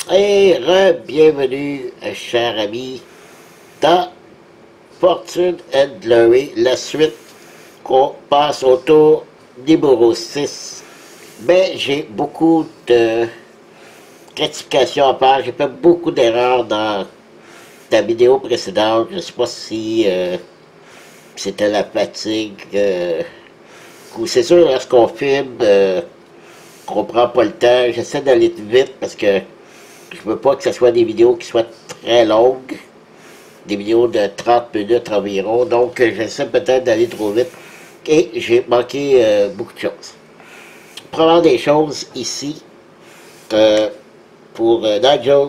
Et re-bienvenue, cher ami, dans Fortune and Glory, la suite qu'on passe au tour numéro 6. Mais j'ai beaucoup de rectifications à faire. J'ai fait beaucoup d'erreurs dans la vidéo précédente. Je ne sais pas si c'était la fatigue. Ou c'est sûr, lorsqu'on filme, qu'on prend pas le temps. J'essaie d'aller vite parce que je veux pas que ce soit des vidéos qui soient très longues. Des vidéos de 30 minutes environ. Donc, j'essaie peut-être d'aller trop vite. Et j'ai manqué beaucoup de choses. Première des choses ici, pour Nigel,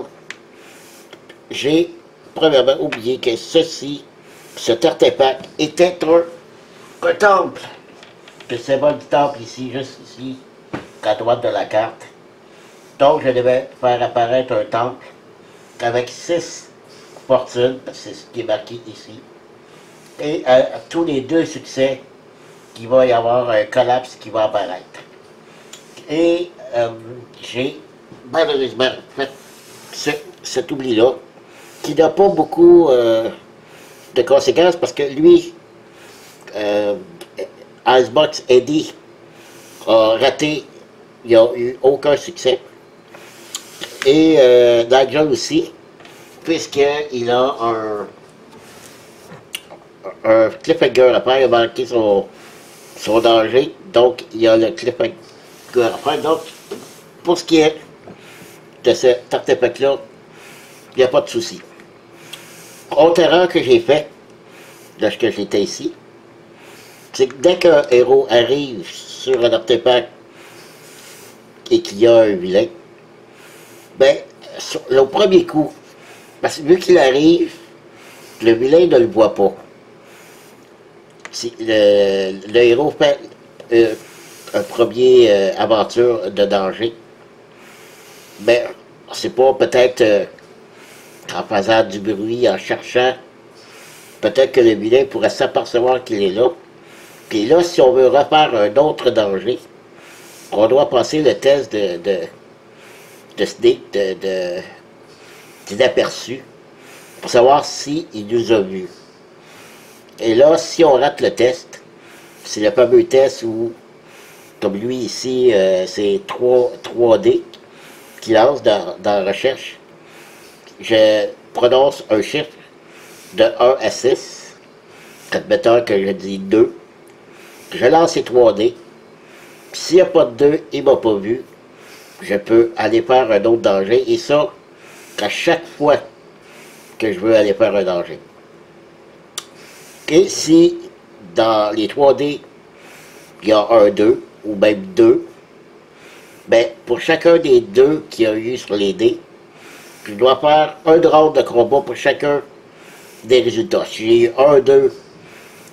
j'ai premièrement oublié que cet artefact était un temple. Le symbole du temple ici, juste ici, à droite de la carte. Donc, je devais faire apparaître un temple avec 6 fortunes, c'est ce qui est marqué ici. Et à tous les 2 succès, il va y avoir un collapse qui va apparaître. Et j'ai malheureusement fait cet oubli-là, qui n'a pas beaucoup de conséquences parce que lui, Icebox Eddie, a raté, il n'y a eu aucun succès. Et Nigel aussi, puisqu'il a un cliffhanger à faire, il a manqué son danger, donc il y a le cliffhanger à faire. Donc, pour ce qui est de cet artefact-là, il n'y a pas de souci. Autre erreur que j'ai fait, lorsque j'étais ici, c'est que dès qu'un héros arrive sur un artefact et qu'il y a un vilain, ben, au premier coup, parce que vu qu'il arrive, le vilain ne le voit pas. Le héros fait un premier aventure de danger, mais c'est pas peut-être en faisant du bruit, en cherchant, peut-être que le vilain pourrait s'apercevoir qu'il est là. Puis là, si on veut refaire un autre danger, on doit passer le test de sneak, d'inaperçu, pour savoir s'il nous a vus. Et là, si on rate le test, c'est le fameux test où, comme lui ici, c'est 3D qui lance dans la recherche. Je prononce un chiffre de 1 à 6, admettons que je dis 2. Je lance les 3D. S'il n'y a pas de 2, il ne m'a pas vu. Je peux aller faire un autre danger. Et ça, à chaque fois que je veux aller faire un danger. Et si dans les 3D, il y a un 2, ou même 2, ben, pour chacun des 2 qu'il y a eu sur les dés, je dois faire un round de combat pour chacun des résultats. Si j'ai eu 1, 2,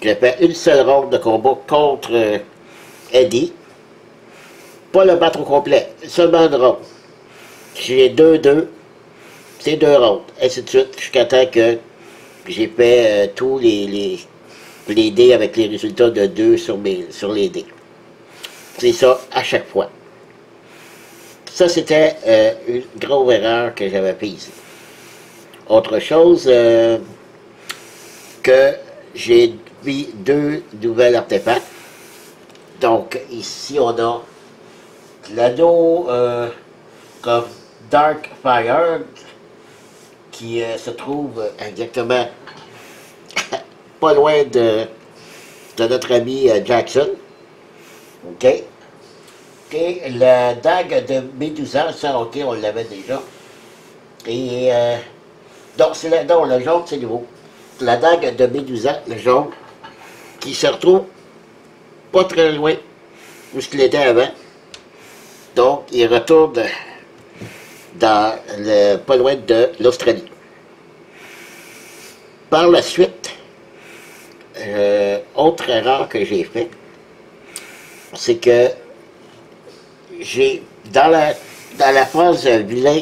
je fais une seule round de combat contre Eddie. Pas le battre au complet, seulement une round. Si j'ai 2, 2, c'est 2 rounds. Ainsi de suite, jusqu'à temps que j'ai fait tous les dés avec les résultats de 2 sur les dés. C'est ça à chaque fois. Ça, c'était une grosse erreur que j'avais fait ici. Autre chose, que j'ai mis 2 nouvelles artefacts. Donc, ici, on a l'anneau comme Dark Fire, qui se trouve exactement pas loin de notre ami Jackson. OK? Et la dague de Médusa, ça, OK, on l'avait déjà. Et, non, le jaune, c'est nouveau. La dague de Médusa, le jaune, qui se retrouve pas très loin où il était avant. Donc, il retourne pas loin de l'Australie. Par la suite, autre erreur que j'ai fait, c'est que j'ai, dans la phase de vilain,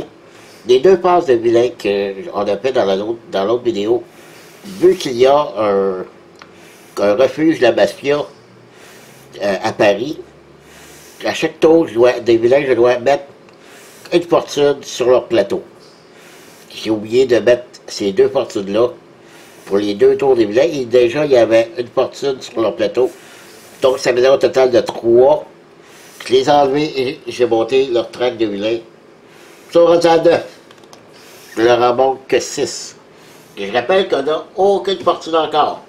les 2 phases de vilain qu'on a fait dans l'autre vidéo, vu qu'il y a un refuge de la mafia à Paris, à chaque tour des villages, je dois mettre une fortune sur leur plateau. j'ai oublié de mettre ces deux fortunes-là pour les deux tours des vilains. Et déjà, il y avait une fortune sur leur plateau. Donc, ça faisait un total de 3. Je les ai enlevés et j'ai monté leur track de vilains. Ils sont rendus à 9. Je leur en manque que 6. Et je rappelle qu'on n'a aucune fortune encore.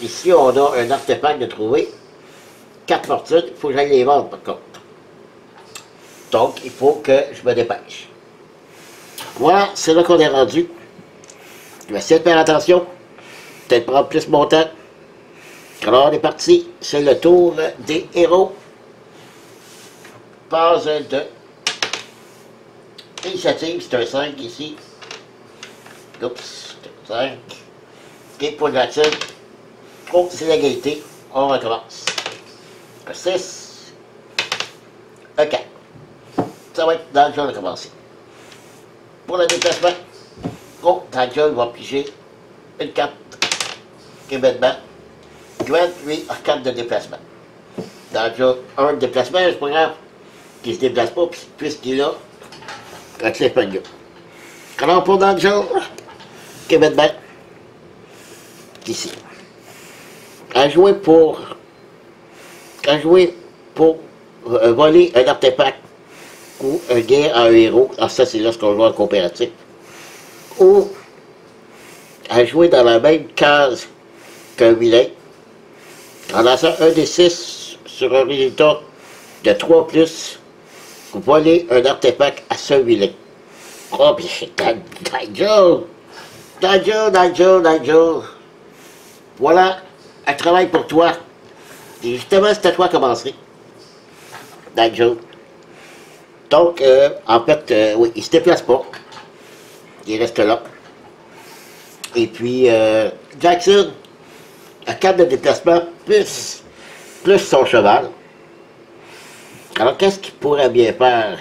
Ici, on a un artefact de trouver. 4 fortunes, il faut que j'aille les vendre par contre. Donc, il faut que je me dépêche. Voilà, c'est là qu'on est rendu. Je vais essayer de faire attention. Peut-être prendre plus mon temps. Alors, on est parti. C'est le tour des héros. Phase de initiative, c'est un 5 ici. Oups, c'est un 5. Et pour l'action, oh, c'est l'égalité. On recommence. Un 6. Un 4. Ça va être dans le jeu de commencer. Pour le déplacement, oh, dans le jeu, il va piger une carte. Événement. Gwen, lui, a 4 de déplacement. Dans le jeu, 1 de déplacement, c'est pas grave. Qu'il se déplace pas, puisqu'il a un cliffhanger. Alors pour dans le jeu, événement. Ici. À jouer pour voler un artefact ou un guerre à un héros. Alors ça, c'est lorsqu'on joue en coopératif. Ou à jouer dans la même case qu'un vilain. En lançant un des 6 sur un résultat de 3+, voler un artefact à ce vilain. Oh, bien, Nigel. Voilà un travail pour toi. Et justement, c'est à toi de commencer. Nigel. Donc, en fait, oui, il ne se déplace pas. Il reste là. Et puis, Jackson a 4 de déplacement, plus son cheval. Alors, qu'est-ce qu'il pourrait bien faire?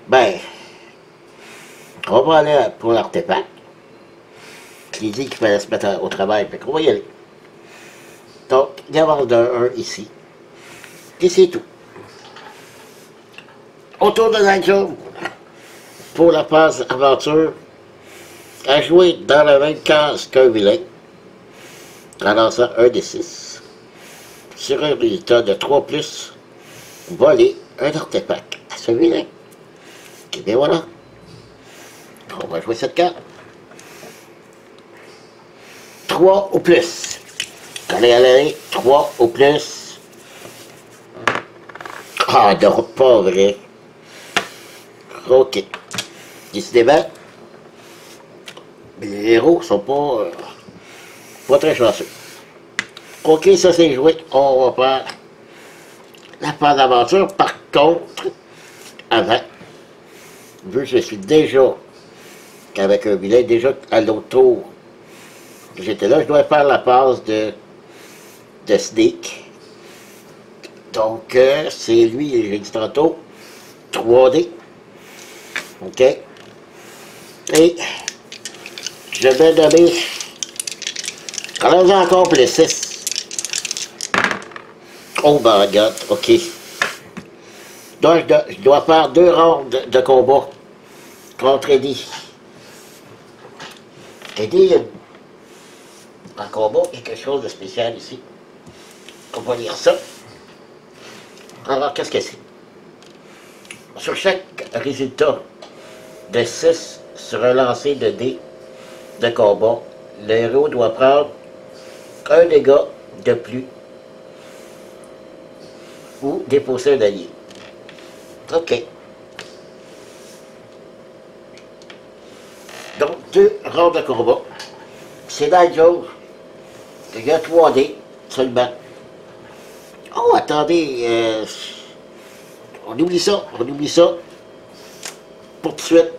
Ben, on va aller pour l'artefact. Je l'ai dit qu'il fallait se mettre au travail, fait qu'on va y aller. Donc, il y a un 1 ici. Et c'est tout. Autour de Nigel, pour la phase aventure, à jouer dans la même case qu'un vilain, en lançant un des 6. Sur un résultat de 3+, voler un artefact à ce vilain. Et bien voilà. On va jouer cette carte. 3 ou plus. Allez, 3 ou plus. Ah, non, pas vrai. Ok. Décidément, les héros sont pas très chanceux. Ok, ça c'est joué. On va faire la phase d'aventure. Par contre, avant, vu que je suis déjà avec un vilain, déjà à l'autre tour, j'étais là, je dois faire la phase de sneak. Donc, c'est lui, j'ai dit tantôt, 3D. OK. Et je vais nommer, allons encore pour les 6. Oh my god, OK. Donc, je dois faire 2 rounds de combat contre Eddie. Eddie, en combat, il y a quelque chose de spécial ici. On va lire ça. Alors, qu'est-ce que c'est? Sur chaque résultat de 6 sur un lancer de dés de combat, le héros doit prendre un dégât de plus ou déposer un allié. OK. Donc, 2 rounds de combat. C'est dans le jour. Il y a 3D seulement. Oh, attendez. On oublie ça. Pour tout de suite.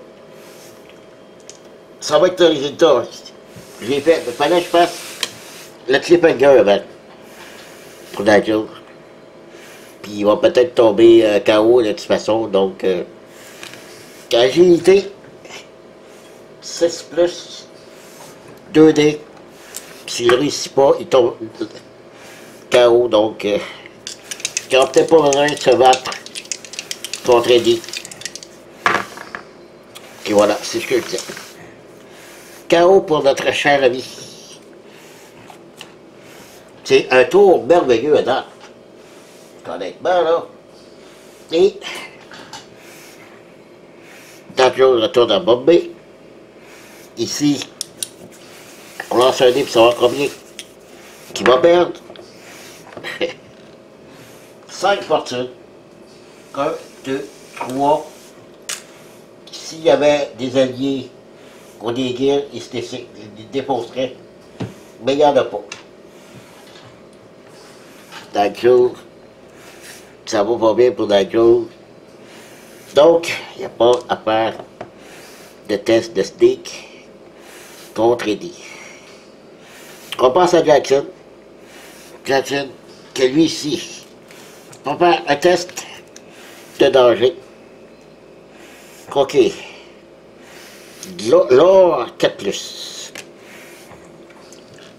Ça va être le résultat. Je l'ai fait. Il fallait que je fasse le cliffhanger avant. Pour Nigel. Puis il va peut-être tomber KO de toute façon. Donc, agilité. 6+. 2D. S'il ne réussit pas, il tombe KO. Donc, il n'y aura peut-être pas besoin de se battre contre Eddie. Et voilà, c'est ce que je disais. KO pour notre cher ami. C'est un tour merveilleux à date. Honnêtement, là. Et Dangerous retourne à Bombay. Ici, on lance un dé pour savoir combien qui va perdre. 5 fortunes. 1, 2, 3. S'il y avait des alliés ou des guildes, ils se défausseraient. Mais il n'y en a pas. Dangerous, ça va pas bien pour Dangerous. Donc, il n'y a pas à faire de test de sneak contre Eddie. On passe à Jackson. Jackson, que lui ici, va faire un test de danger. OK. L'or 4+.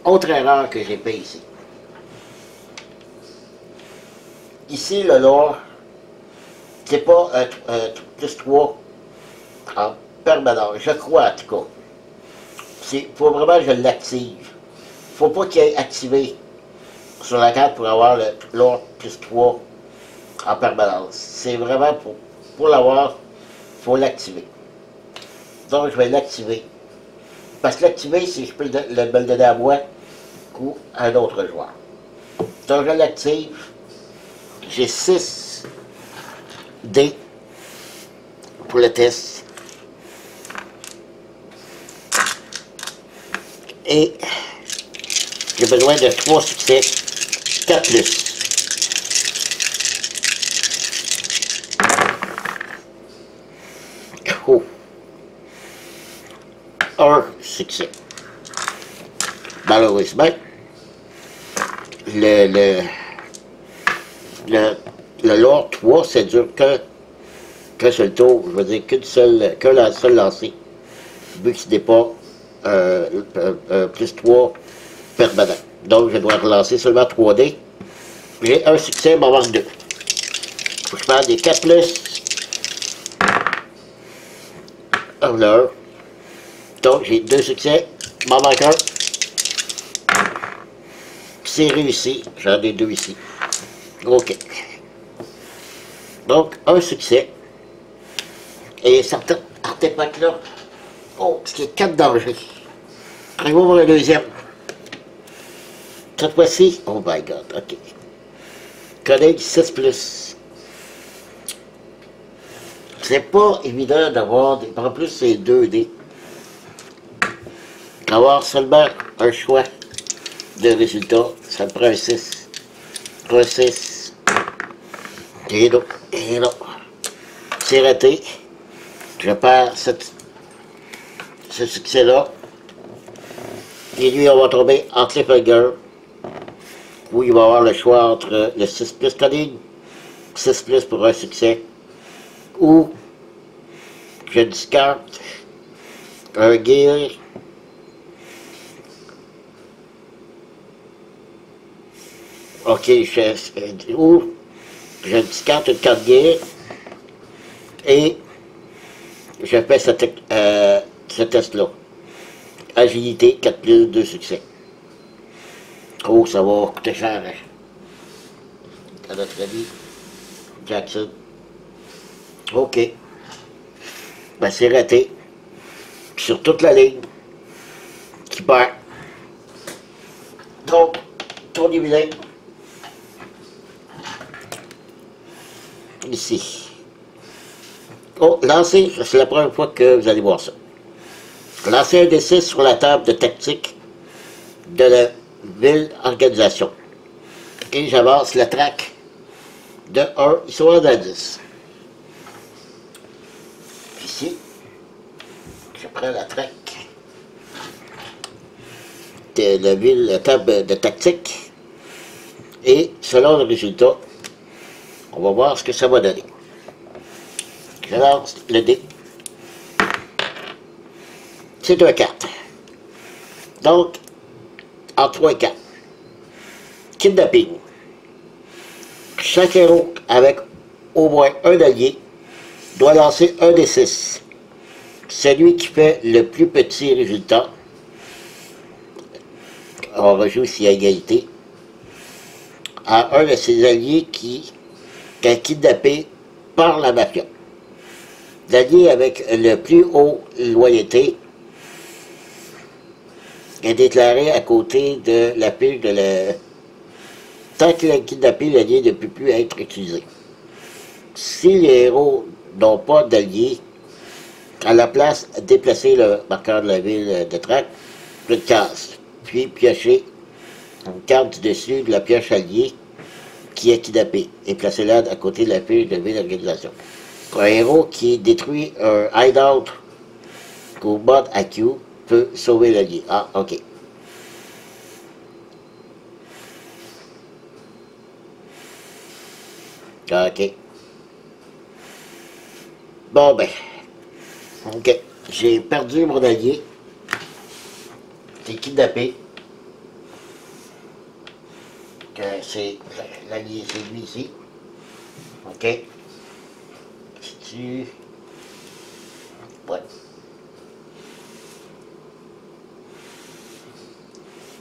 Autre erreur que j'ai fait ici. Ici, le lore, c'est pas un +3 en permanent. Je crois, en tout cas. Il faut vraiment que je l'active. Faut pas qu'il ait activé sur la carte pour avoir le lore +3 en permanence. C'est vraiment pour l'avoir, il faut l'activer. Donc, je vais l'activer. Parce que l'activer, c'est je peux me le donner à moi ou à un autre joueur. Donc, je l'active. J'ai 6 dés pour le test. Et j'ai besoin de 3 succès, 4+. Oh. 1 succès. Malheureusement, le lore 3, ça dure qu'un seul tour, je veux dire qu'un seul lancé, vu que ce n'est pas +3 permanent. Donc je dois relancer seulement 3D. J'ai un succès, il m'en manque 2. Faut que je parle des 4+. Là. Donc j'ai 2 succès, il m'en manque 1. C'est réussi, j'en ai 2 ici. OK. Donc, un succès. Et certains artefacts-là, oh, c'est 4 dangers. On va voir le deuxième. Cette fois-ci, oh my god, OK. Collègue 6+. C'est pas évident d'avoir, en plus c'est 2D. Avoir seulement un choix de résultat, ça me prend un 6. Un 6. Et là, c'est raté. Je perds ce succès-là. Et lui, on va tomber en cliffhanger, où il va avoir le choix entre le 6+ coding, 6+ pour un succès, ou je discarte un gear, OK, ou je discarte une carte gear, et je fais ce test-là. Agilité, 4+, 2 succès. Oh, ça va coûter cher, hein, à notre ami Jackson. OK. Ben, c'est raté. Sur toute la ligne. Qui perd. Donc, tour du vilain. Ici. Oh, lancez, c'est la première fois que vous allez voir ça. Lancez un D6 sur la table de tactique de la ville organisation. Et j'avance la traque de 1, ils sont à 10. Ici, je prends la traque de la table de tactique. Et selon le résultat, on va voir ce que ça va donner. Je lance le dé. C'est un 4. Donc, en 3 et 4. Kidnapping. Chaque héros avec au moins un allié doit lancer un des 6 Celui qui fait le plus petit résultat, on rejoue ici à égalité, à un de ses alliés qui est kidnappé par la mafia. L'allié avec le plus haut loyauté est déclaré à côté de la pile de la... Tant qu'il est kidnappé, l'allié ne peut plus être utilisé. Si les héros n'ont pas d'allié, à la place, déplacer le marqueur de la ville de Trac d'une case, puis piocher une carte du dessus de la pioche alliée qui est kidnappée et placer-la à côté de la pile de ville d'organisation. Un héros qui détruit un hideout au mode AQ peut sauver l'allié. Ah, ok. Ok. Bon ben. Ok. J'ai perdu mon allié. C'est kidnappé. C'est l'allié, c'est lui ici. Ok. Si tu... Ouais.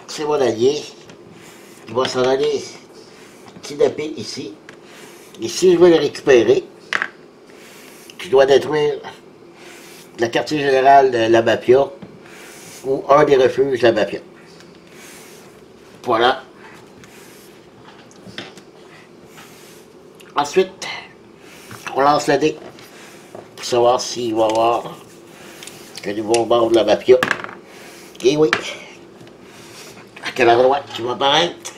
C'est mon allié. Il va s'en aller kidnapper ici. Et si je veux le récupérer, je dois détruire le quartier général de la mafia ou un des refuges de la mafia. Voilà. Ensuite, on lance la dé pour savoir s'il va y avoir un nouveau membre de la mafia. Et oui. À quelle endroit qui va apparaître?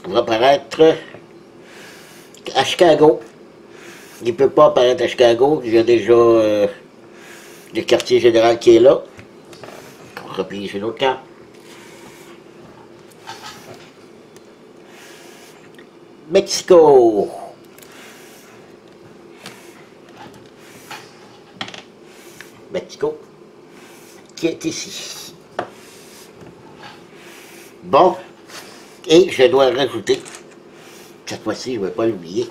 Il va apparaître à Chicago. Il ne peut pas apparaître à Chicago. Il y a déjà le quartier général qui est là. On va replie sur l'autre carte. Mexico. Mexico. Qui est ici. Bon. Et je dois rajouter, cette fois-ci, je ne vais pas l'oublier,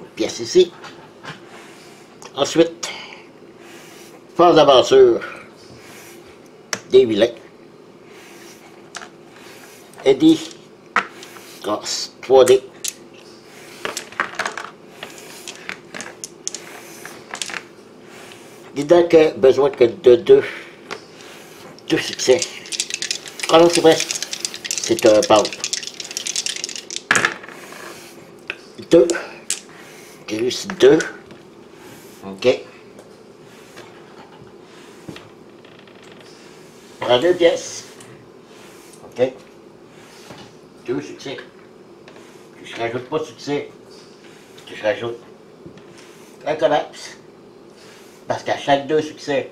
une pièce ici. Ensuite, phase d'aventure des vilains. Eddie, grâce 3D. Il n'a que besoin que de deux succès. Ah non, c'est vrai, c'est un pâle. 2. J'ai réussi 2. Ok. Prends 2 pièces. Ok. 2 succès. Je rajoute pas de succès. Je rajoute un collapse. Parce qu'à chaque 2 succès,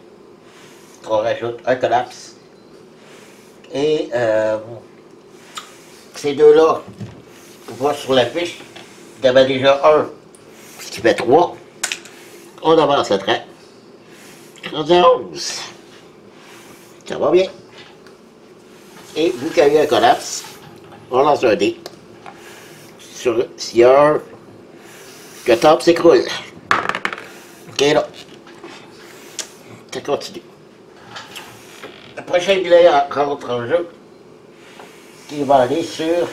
on rajoute un collapse. Et ces deux-là, on voit sur la fiche, il y avait déjà un, ce qui fait 3. On avance le trait. 11. Ça va bien. Et vu qu'il y a eu un collapse, on lance un dé. S'il y a un, que table s'écroule. Ok là. Ça continue. Le prochain billet rentre en jeu qui va aller sur...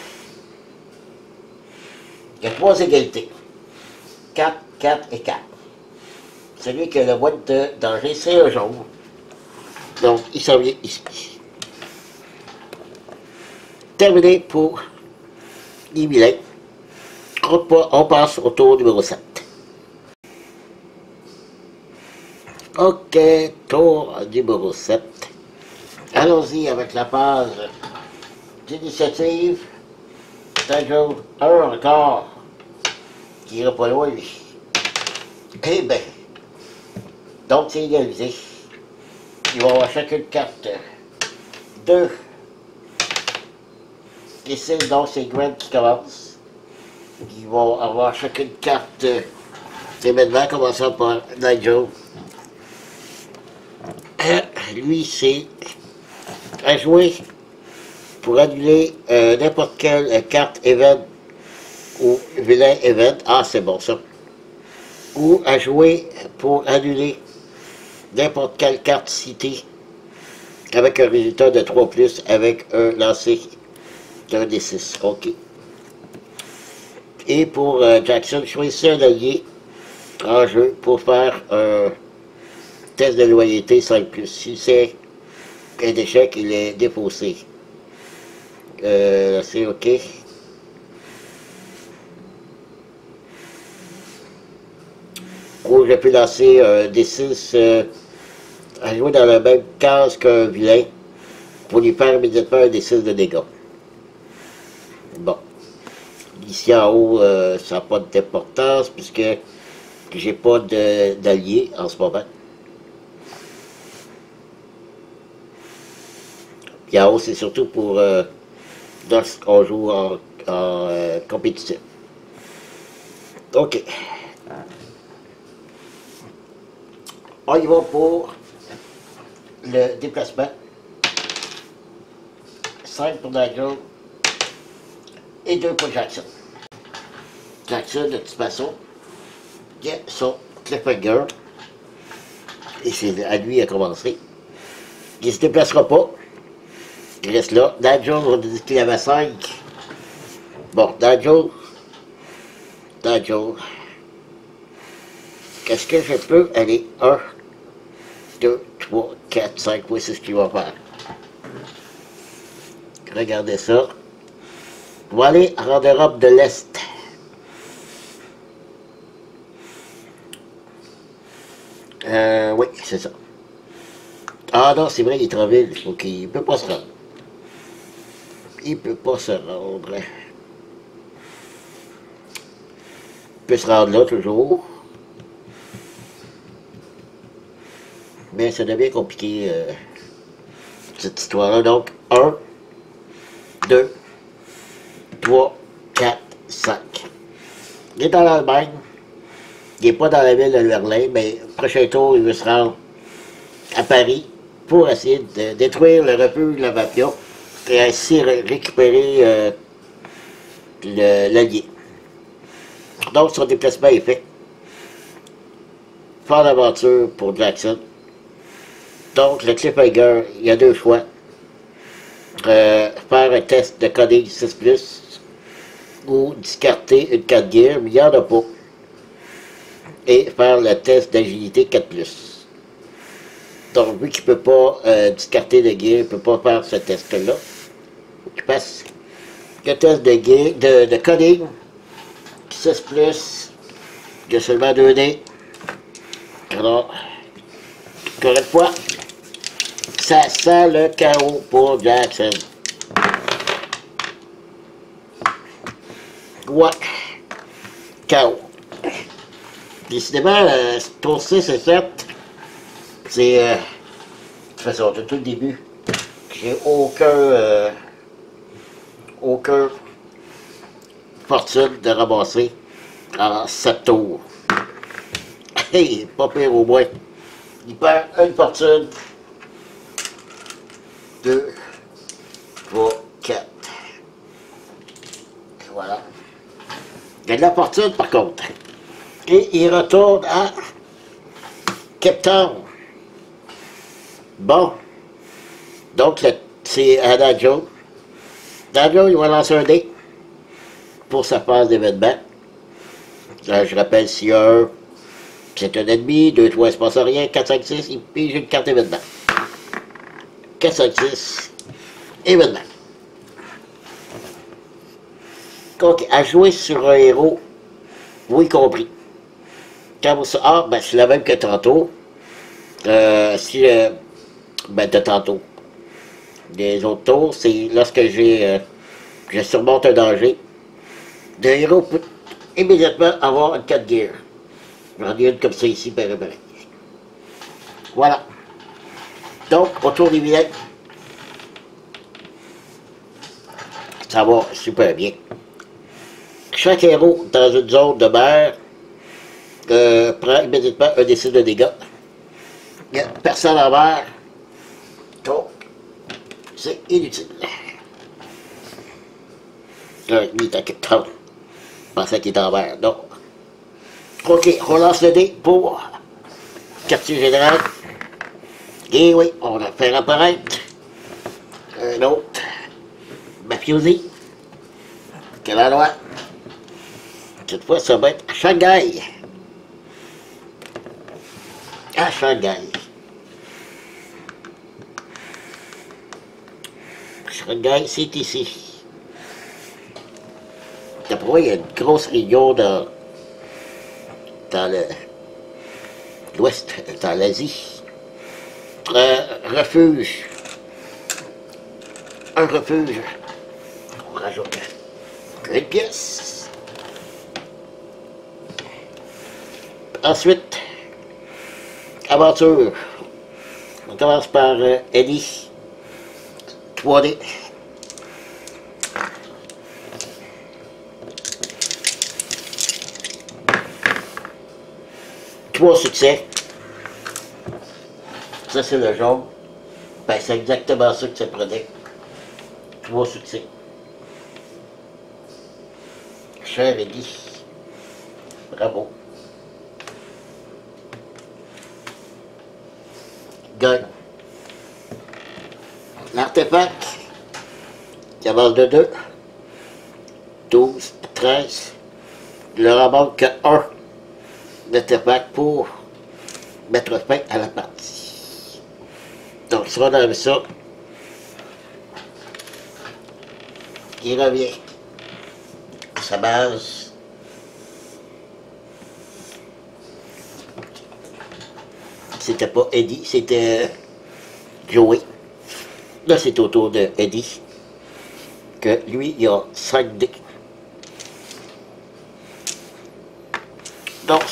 Il y a 3 égalités. 4, 4 et 4. Celui qui a la boîte de danger, c'est un jaune. Donc, il s'en vient ici. Terminé pour les billets. On passe au tour numéro 7. Ok, tour numéro 7. Allons-y avec la page d'initiative. Toujours un encore qui ira pas loin, lui. Eh bien, donc c'est égalisé. Ils vont avoir chacune carte 2 et 6, donc c'est Grant qui commence. Ils vont avoir chacune carte, c'est maintenant, commençant par Nigel. Lui, c'est à jouer pour annuler n'importe quelle carte event ou vilain event. Ah, c'est bon ça. Ou à jouer pour annuler n'importe quelle carte citée avec un résultat de 3+, avec un lancer d'un D6. OK. Et pour Jackson, choisissez un allié en jeu pour faire un test de loyauté 5+. Si c'est un échec, il est défaussé. C'est OK. Ou je peux lancer un D6 à jouer dans la même case qu'un vilain pour lui faire immédiatement un D6 de dégâts. Bon. Ici en haut, ça n'a pas d'importance puisque j'ai pas d'allié en ce moment. Puis en haut, c'est surtout pour lorsqu'on joue en compétition. OK. On y va pour le déplacement. 5 pour Nigel et 2 pour Jackson. Jackson, de toute façon, il a son cliffhanger. Et c'est à lui à commencer. Il ne se déplacera pas. Il reste là. Nigel, on a dit qu'il avait 5. Bon, Nigel. Est-ce que je peux aller 1, 2, 3, 4, 5, oui, c'est ce qu'il va faire. Regardez ça. On va aller en Europe de l'Est. Oui, c'est ça. Ah non, c'est vrai, il est en ville. Ok, il peut pas se rendre. Il peut pas se rendre. Il peut se rendre là, toujours. Mais ça devient compliqué, cette histoire-là. Donc, 1, 2, 3, 4, 5. Il est dans l'Allemagne. Il n'est pas dans la ville de Berlin, mais prochain tour, il veut se rendre à Paris pour essayer de détruire le refuge de la Mafia et ainsi récupérer l'allié. Donc, son déplacement est fait. Faire l'aventure pour Jackson. Donc, le cliffhanger, il y a 2 choix. Faire un test de coding 6+, ou discarter une carte gear, mais il n'y en a pas. Et faire le test d'agilité 4+. Donc, vu qu'il ne peut pas discarter de gear, il ne peut pas faire ce test-là. Il passe le test de gear, de coding 6+, il y a seulement 2 dés. Alors, encore une fois, ça sent le chaos pour Jackson. Ouais. Chaos. Décidément, tour 6 et 7, c'est... de toute façon, de tout le début, j'ai aucun fortune de ramasser en 7 tours. Hey, pas pire au moins. Il perd une fortune. 2, 3, 4. Voilà. Il y a de la fortune par contre. Et il retourne à Cape Town. Bon. Donc, c'est à Nigel. Nigel, il va lancer un dé pour sa phase d'événement. Je rappelle, s'il y a un, c'est un ennemi, 2, 3, il ne se passe rien, 4, 5, 6, il pige une carte événement. 4, 5, 6, événement. Donc, à jouer sur un héros, oui compris. Quand vous... Ah, ben c'est la même que tantôt. Ben de tantôt. Les autres tours, c'est lorsque je surmonte un danger. Le héros peut immédiatement avoir une 4 gear. J'en ai une comme ça ici, pareil. Voilà. Donc, autour des vilains, ça va super bien. Chaque héros dans une zone de mer prend immédiatement un D6 de dégâts. Il n'y a personne en mer, donc c'est inutile. Là, lui, il est à quelque part. Je pensais qu'il était en vert. Non. OK, on lance le dé pour quartier général. Et oui, on va faire apparaître un autre mafiosi. Quel endroit? Cette fois, ça va être à Shanghai. À Shanghai. Shanghai, c'est ici. D'après moi, il y a une grosse région dans l'Ouest, dans l'Asie. Refuge. Un refuge. On rajoute une pièce. Ensuite, aventure. On commence par Ellie. 3D. Trois succès. Ça, c'est le jaune. Ben, c'est exactement ça que ça prenait. 3 succès. Cher Ellie. Bravo. Gagne. L'artefact. Cavale de 2. 12, 13. Il leur en manque un l'artefact pour mettre fin à la partie. Donc, si on enlève ça, il revient à sa base. C'était pas Eddie, c'était Joey. Là, c'est au tour de Eddie. Que lui, il a 5 dés. Donc,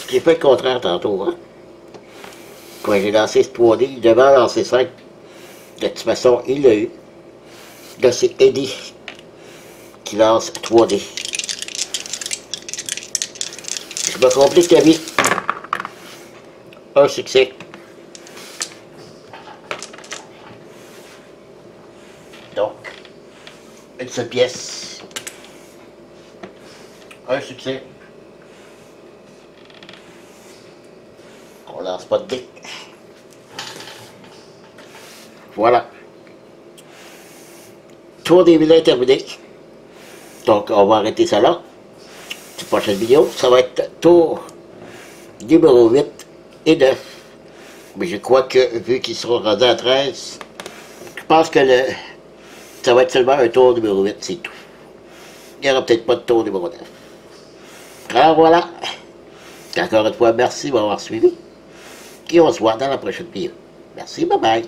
j'ai fait le contraire tantôt. Hein? Quand j'ai lancé ce 3D, il devait lancer 5. De toute façon, il l'a eu. Là, c'est Eddie qui lance 3D. Je me complique la vie. Un succès. Donc, une seule pièce. Un succès. On lance pas de dés. Voilà. Tour des vilains terminé. Donc, on va arrêter ça là. La prochaine vidéo, ça va être tour numéro 8 et 9. Mais je crois que, vu qu'ils seront rendus à 13, je pense que ça va être seulement un tour numéro 8, c'est tout. Il n'y aura peut-être pas de tour numéro 9. Alors voilà. Encore une fois, merci de m'avoir suivi. Et on se voit dans la prochaine vidéo. Merci, bye bye.